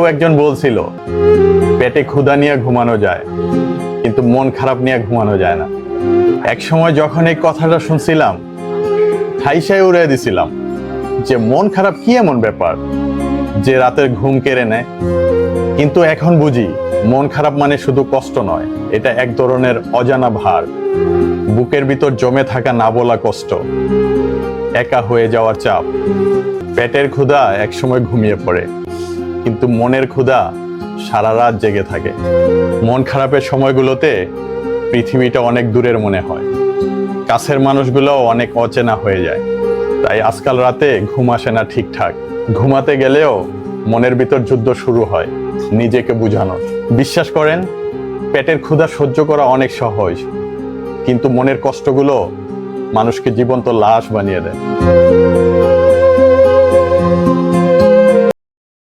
কেউ একজন বলছিল পেটে ক্ষুধা নিয়ে ঘুমানো যায়, কিন্তু মন খারাপ নিয়ে ঘুমানো যায় না। এক সময় যখন এই কথাটা শুনছিলাম, ঠাইসায় উড়িয়ে দিছিলাম যে মন খারাপ কি এমন ব্যাপার যে রাতের ঘুম কেড়ে নেয়। কিন্তু এখন বুঝি মন খারাপ মানে শুধু কষ্ট নয়, এটা এক ধরনের অজানা ভার, বুকের ভিতর জমে থাকা না বলা কষ্ট, একা হয়ে যাওয়ার চাপ। পেটের ক্ষুধা একসময় ঘুমিয়ে পড়ে, কিন্তু মনের ক্ষুধা সারা রাত জেগে থাকে। মন খারাপের সময়গুলোতে পৃথিবীটা অনেক দূরের মনে হয়, কাছের মানুষগুলো অনেক অচেনা হয়ে যায়। তাই আজকাল রাতে ঘুম আসে না ঠিকঠাক, ঘুমাতে গেলেও মনের ভিতর যুদ্ধ শুরু হয় নিজেকে বুঝানোর। বিশ্বাস করেন, পেটের ক্ষুধা সহ্য করা অনেক সহজ, কিন্তু মনের কষ্টগুলো মানুষকে জীবন্ত লাশ বানিয়ে দেয়।